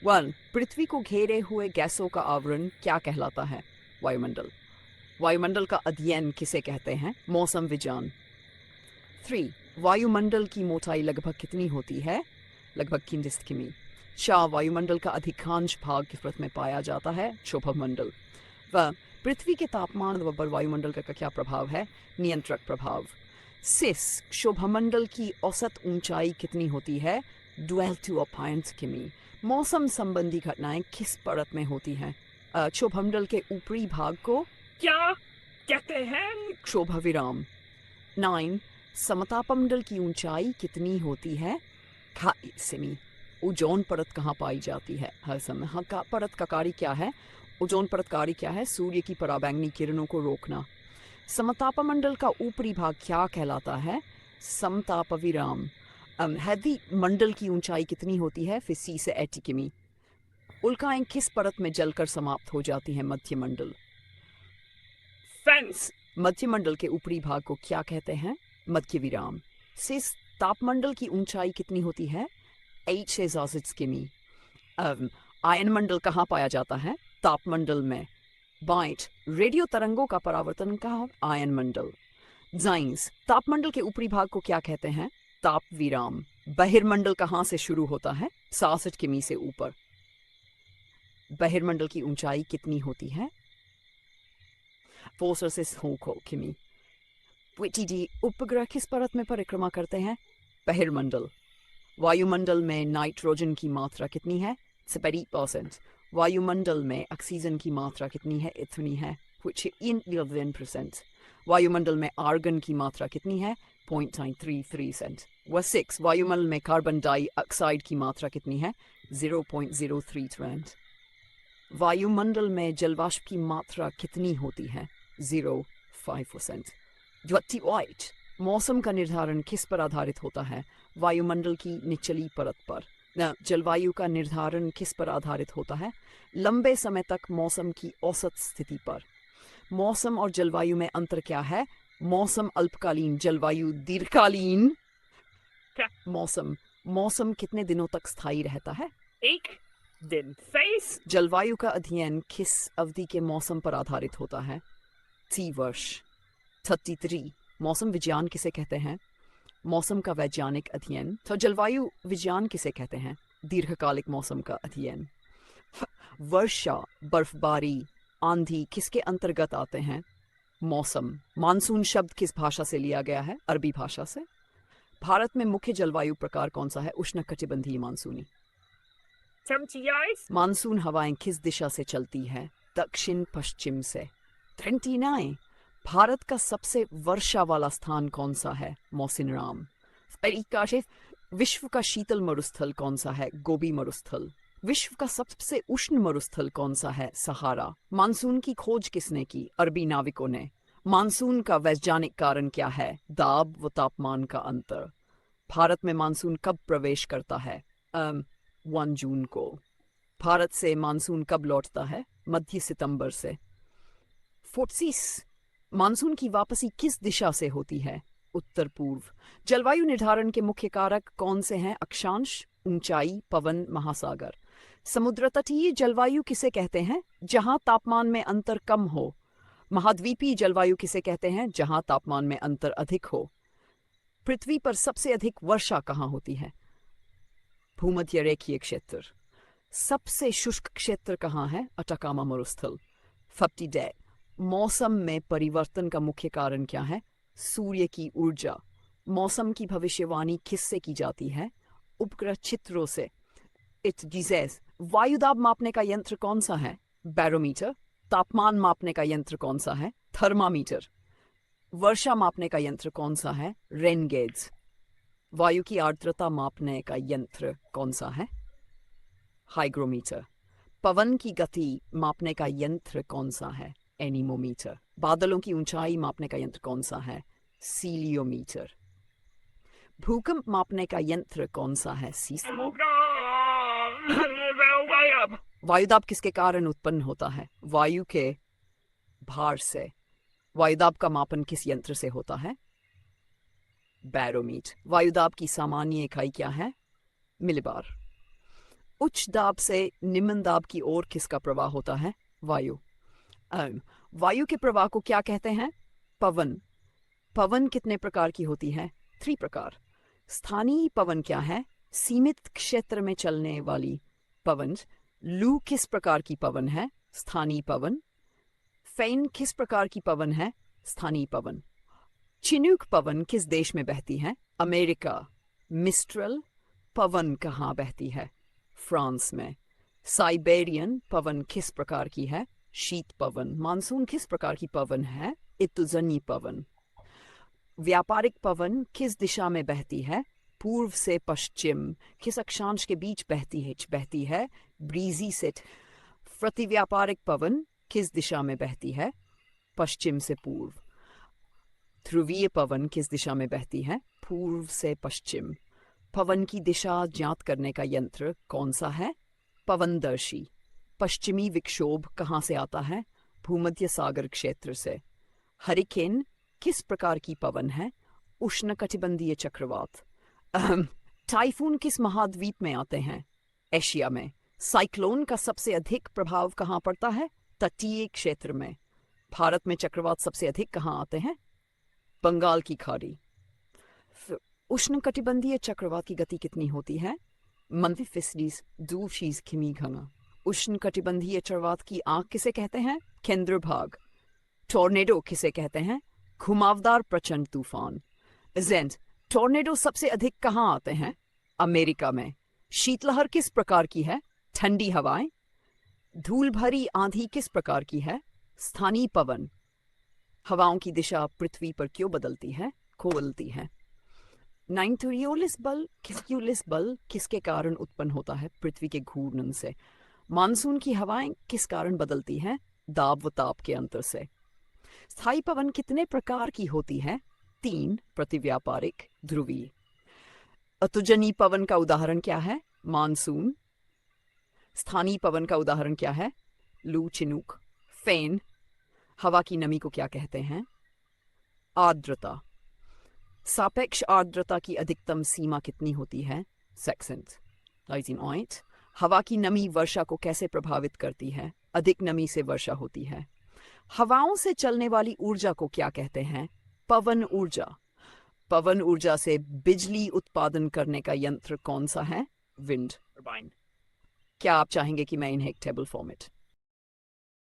One, पृथ्वी को घेरे हुए गैसों का आवरण क्या कहलाता है? वायुमंडल। वायुमंडल का अध्ययन किसे कहते हैं? मौसम विज्ञान। 3. वायुमंडल की मोटाई लगभग कितनी होती है? लगभग 30 किमी। 4. वायुमंडल का अधिकांश भाग किस परत में पाया जाता है? क्षोभमंडल। व पृथ्वी के तापमान व वायुमंडल का क्या प्रभाव है? नियंत्रक प्रभाव। 6. क्षोभमंडल की औसत ऊंचाई कितनी होती है? 12 to 5 किमी। मौसम संबंधी घटनाएं किस परत में होती हैं? क्षोभमंडल के ऊपरी भाग को क्या कहते हैं? क्षोभविराम। 9. समतापमंडल की ऊंचाई कितनी होती है? 2.5 सेमी। ओजोन परत कहाँ पाई जाती है? हर समय हाँ का परत का कार्य क्या है? ओजोन परत कार्य क्या है? सूर्य की पराबैंगनी किरणों को रोकना। समतापमंडल का ऊपरी भाग क्या कहलाता है? समतापविराम। हैवी मंडल की ऊंचाई कितनी होती है? 50 से 80 किमी। उल्काएं किस परत में जलकर समाप्त हो जाती हैं? मध्यमंडल। फेंस। मध्यमंडल के ऊपरी भाग को क्या कहते हैं? मध्य विराम। सिस तापमंडल की ऊंचाई कितनी होती है? 8 से 6 किमी। आयन मंडल कहाँ पाया जाता है? तापमंडल में। बाइट रेडियो तरंगों का परावर्तन कहाँ? आयन मंडल। जाइंस तापमंडल के ऊपरी भाग को क्या कहते हैं? ताप विराम। बहिर्मंडल कहाँ से शुरू होता है? 66 किमी से ऊपर। बहिर्मंडल की ऊंचाई कितनी होती है? 4 से 6 किमी। वीटीडी उपग्रह किस परत में परिक्रमा करते हैं? बहिर्मंडल। वायुमंडल में नाइट्रोजन की मात्रा कितनी है? 70%। वायुमंडल में ऑक्सीजन की मात्रा कितनी है? इतनी है, which is in 11%। वायुमंडल में आर्गन की मात्रा कितनी है? 0.933%। व 6. वायुमंडल में कार्बन डाइऑक्साइड की मात्रा कितनी है? 0.03%। वायुमंडल में जलवाष्प की मात्रा कितनी होती है? 0.5%। वाइट मौसम का निर्धारण किस पर आधारित होता है? वायुमंडल की निचली परत पर। जलवायु का निर्धारण किस पर आधारित होता है? लंबे समय तक मौसम की औसत स्थिति पर। मौसम और जलवायु में अंतर क्या है? मौसम अल्पकालीन, जलवायु दीर्घकालीन। क्या? मौसम मौसम कितने दिनों तक स्थायी रहता है? 1 दिन। फेस। जलवायु का अध्ययन किस अवधि के मौसम पर आधारित होता है? 3 वर्ष। 33. मौसम विज्ञान किसे कहते हैं? मौसम का वैज्ञानिक अध्ययन। तो जलवायु विज्ञान किसे कहते हैं? दीर्घकालिक मौसम का अध्ययन। वर्षा, बर्फबारी, आंधी किसके अंतर्गत आते हैं? मौसम। मानसून शब्द किस भाषा से लिया गया है? अरबी भाषा से। भारत में मुख्य जलवायु प्रकार कौन सा है? उष्णकटिबंधीय मानसूनी। 78। मानसून हवाएं किस दिशा से चलती हैं? दक्षिण पश्चिम से। 29. भारत का सबसे वर्षा वाला स्थान कौन सा है? मौसिनराम। विश्व का शीतल मरुस्थल कौन सा है? गोबी मरुस्थल। विश्व का सबसे उष्ण मरुस्थल कौन सा है? सहारा। मानसून की खोज किसने की? अरबी नाविकों ने। मानसून का वैज्ञानिक कारण क्या है? दाब व तापमान का अंतर। भारत में मानसून कब प्रवेश करता है? 1 जून को। भारत से मानसून कब लौटता है? मध्य सितंबर से। 46. मानसून की वापसी किस दिशा से होती है? उत्तर पूर्व। जलवायु निर्धारण के मुख्य कारक कौन से हैं? अक्षांश, ऊंचाई, पवन, महासागर। समुद्र तटीय जलवायु किसे कहते हैं? जहां तापमान में अंतर कम हो। महाद्वीपीय जलवायु किसे कहते हैं? जहां तापमान में अंतर अधिक हो। पृथ्वी पर सबसे अधिक वर्षा कहाँ होती है? भूमध्य रेखीय क्षेत्र। सबसे शुष्क क्षेत्र कहाँ है? अटाकामा मरुस्थल। 50. मौसम में परिवर्तन का मुख्य कारण क्या है? सूर्य की ऊर्जा। मौसम की भविष्यवाणी किससे की जाती है? उपग्रह चित्रों से। इट डिजेस वायुदाब मापने का यंत्र कौन सा है? बैरोमीटर। तापमान मापने का यंत्र कौन सा है? थर्मामीटर। वर्षा मापने का यंत्र कौन सा है? Rain gauge. वायु की आर्द्रता मापने का यंत्र कौन सा है? हाइग्रोमीटर। पवन की गति मापने का यंत्र कौन सा है? एनीमोमीटर। बादलों की ऊंचाई मापने का यंत्र कौन सा है? सीलियोमीटर। भूकंप मापने का यंत्र कौन सा है? सीस्मो। वायुदाब किसके कारण उत्पन्न होता है? वायु के भार से। वायुदाब का मापन किस यंत्र से होता है? बैरोमीटर। वायुदाब की सामान्य इकाई क्या है? मिलीबार। उच्च दाब से निम्न दाब की ओर किसका प्रवाह होता है? वायु। वायु के प्रवाह को क्या कहते हैं? पवन। पवन कितने प्रकार की होती है? 3 प्रकार। स्थानीय पवन क्या है? सीमित क्षेत्र में चलने वाली पवन। लू किस प्रकार की पवन है? स्थानीय पवन। फैन किस प्रकार की पवन है? स्थानीय पवन। चिनूक पवन किस देश में बहती है? अमेरिका। मिस्ट्रल पवन कहाँ बहती है? फ्रांस में। साइबेरियन पवन किस प्रकार की है? शीत पवन। मानसून किस प्रकार की पवन है? ऋतुजन्य पवन। व्यापारिक पवन किस दिशा में बहती है? पूर्व से पश्चिम। किस अक्षांश के बीच बहती है? ब्रीजी से। प्रतिव्यापारिक पवन किस दिशा में बहती है? पश्चिम से पूर्व। ध्रुवीय पवन किस दिशा में बहती है? पूर्व से पश्चिम। पवन की दिशा ज्ञात करने का यंत्र कौन सा है? पवनदर्शी। पश्चिमी विक्षोभ कहाँ से आता है? भूमध्य सागर क्षेत्र से। हरिकेन किस प्रकार की पवन है? उष्णकटिबंधीय चक्रवात। टाइफून किस महाद्वीप में आते हैं? एशिया में। साइक्लोन का सबसे अधिक प्रभाव कहाँ पड़ता है? तटीय क्षेत्र में। भारत में चक्रवात सबसे अधिक कहाँ आते हैं? बंगाल की खाड़ी। उष्णकटिबंधीय चक्रवात की गति कितनी होती है? मंफिसिस 2 किमी घना। उष्णकटिबंधीय चक्रवात की आंख किसे कहते हैं? केंद्रभाग। टॉर्नेडो किसे कहते हैं? घुमावदार प्रचंड तूफान। जेंट टॉर्नेडो सबसे अधिक कहाँ आते हैं? अमेरिका में। शीतलहर किस प्रकार की है? ठंडी हवाएं। धूल भरी आंधी किस प्रकार की है? स्थानीय पवन। हवाओं की दिशा पृथ्वी पर क्यों बदलती है? खोलती है। नाइनथोरियोलिस बल किसके कारण उत्पन्न होता है? पृथ्वी के घूर्णन से। मानसून की हवाएं किस कारण बदलती हैं? दाब व ताप के अंतर से। स्थायी पवन कितने प्रकार की होती है? 3। प्रतिव्यापारिक, ध्रुवीय। ऋतुजन्य पवन का उदाहरण क्या है? मानसून। स्थानीय पवन का उदाहरण क्या है? लू, चिनूक। फैन। हवा की नमी को क्या कहते हैं? आर्द्रता। सापेक्ष आर्द्रता की अधिकतम सीमा कितनी होती है? सेक्सेंट। 19. हवा की नमी वर्षा को कैसे प्रभावित करती है? अधिक नमी से वर्षा होती है। हवाओं से चलने वाली ऊर्जा को क्या कहते हैं? पवन ऊर्जा। पवन ऊर्जा से बिजली उत्पादन करने का यंत्र कौन सा है? Wind turbine. क्या आप चाहेंगे कि मैं इन्हें एक टेबल फॉर्मेट